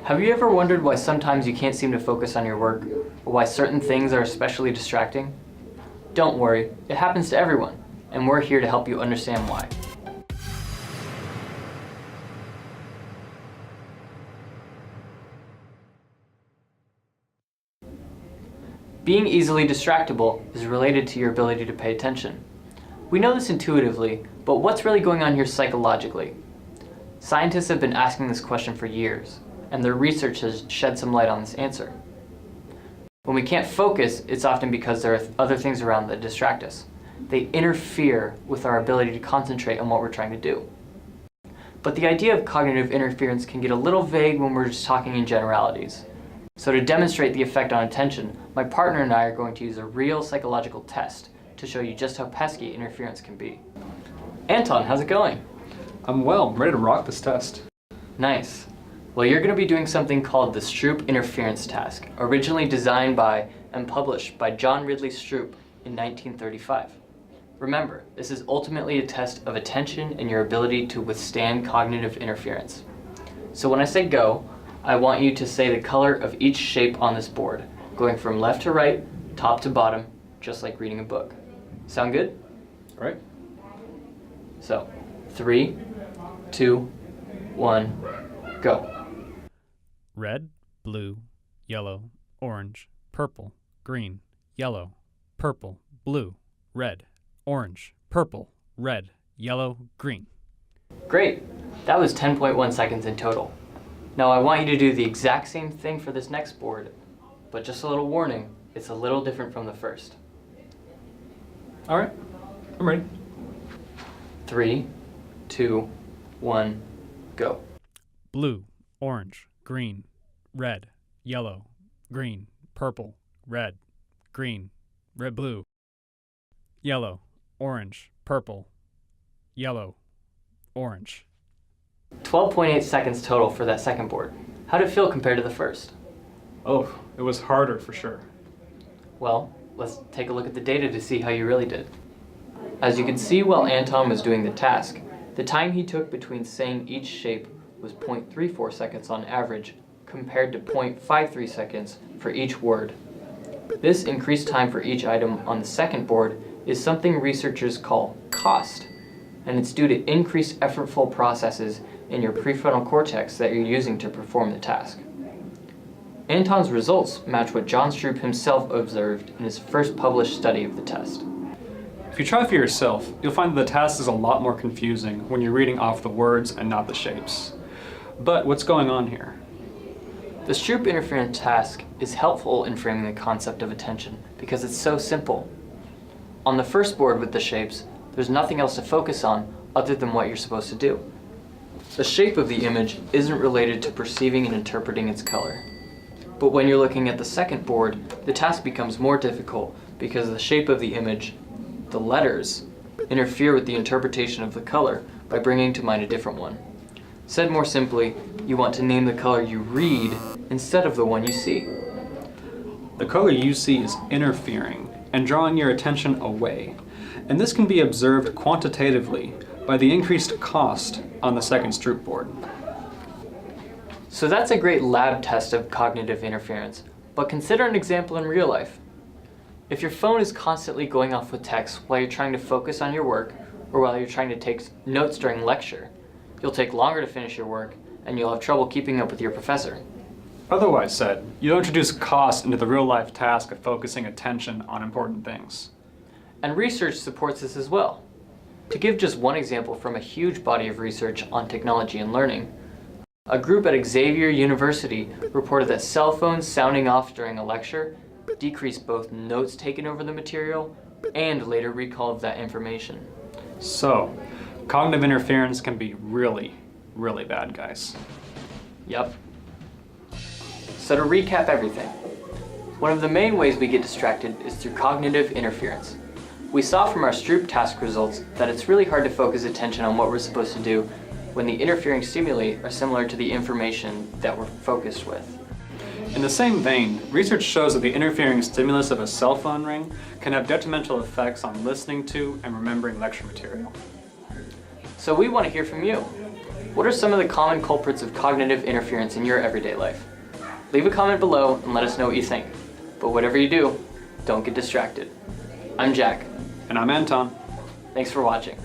Have you ever wondered why sometimes you can't seem to focus on your work, or why certain things are especially distracting? Don't worry, it happens to everyone, and we're here to help you understand why. Being easily distractible is related to your ability to pay attention. We know this intuitively, but what's really going on here psychologically? Scientists have been asking this question for years, and their research has shed some light on this answer. When we can't focus, it's often because there are other things around that distract us. They interfere with our ability to concentrate on what we're trying to do. But the idea of cognitive interference can get a little vague when we're just talking in generalities. So to demonstrate the effect on attention, my partner and I are going to use a real psychological test to show you just how pesky interference can be. Anton, how's it going? I'm well. I'm ready to rock this test. Nice. Well, you're going to be doing something called the Stroop interference task, originally designed by and published by John Ridley Stroop in 1935. Remember, this is ultimately a test of attention and your ability to withstand cognitive interference. So when I say go, I want you to say the color of each shape on this board, going from left to right, top to bottom, just like reading a book. Sound good? All right. So, 3, 2, 1, go. Red, blue, yellow, orange, purple, green, yellow, purple, blue, red, orange, purple, red, yellow, green. Great. That was 10.1 seconds in total. Now I want you to do the exact same thing for this next board, but just a little warning, it's a little different from the first. All right. I'm ready. 3, 2, 1, go. Blue, orange, green, red, yellow, green, purple, red, green, red, blue, yellow, orange, purple, yellow, orange. 12.8 seconds total for that second board. How did it feel compared to the first? Oh, it was harder for sure. Well, let's take a look at the data to see how you really did. As you can see while Anton was doing the task, the time he took between saying each shape was 0.34 seconds on average, compared to 0.53 seconds for each word. This increased time for each item on the second board is something researchers call cost, and it's due to increased effortful processes in your prefrontal cortex that you're using to perform the task. Anton's results match what John Stroop himself observed in his first published study of the test. If you try for yourself, you'll find that the task is a lot more confusing when you're reading off the words and not the shapes. But what's going on here? The Stroop interference task is helpful in framing the concept of attention because it's so simple. On the first board with the shapes, there's nothing else to focus on other than what you're supposed to do. The shape of the image isn't related to perceiving and interpreting its color. But when you're looking at the second board, the task becomes more difficult because the shape of the image, the letters, interfere with the interpretation of the color by bringing to mind a different one. Said more simply, you want to name the color you read instead of the one you see. The color you see is interfering and drawing your attention away. And this can be observed quantitatively by the increased cost on the second Stroop board. So that's a great lab test of cognitive interference, but consider an example in real life. If your phone is constantly going off with texts while you're trying to focus on your work, or while you're trying to take notes during lecture, you'll take longer to finish your work, and you'll have trouble keeping up with your professor. Otherwise said, you'll introduce cost into the real-life task of focusing attention on important things. And research supports this as well. To give just one example from a huge body of research on technology and learning, a group at Xavier University reported that cell phones sounding off during a lecture decreased both notes taken over the material and later recall of that information. So, cognitive interference can be really, really bad, guys. Yep. So to recap everything, one of the main ways we get distracted is through cognitive interference. We saw from our Stroop task results that it's really hard to focus attention on what we're supposed to do when the interfering stimuli are similar to the information that we're focused with. In the same vein, research shows that the interfering stimulus of a cell phone ring can have detrimental effects on listening to and remembering lecture material. So we want to hear from you. What are some of the common culprits of cognitive interference in your everyday life? Leave a comment below and let us know what you think. But whatever you do, don't get distracted. I'm Jack. And I'm Anton. Thanks for watching.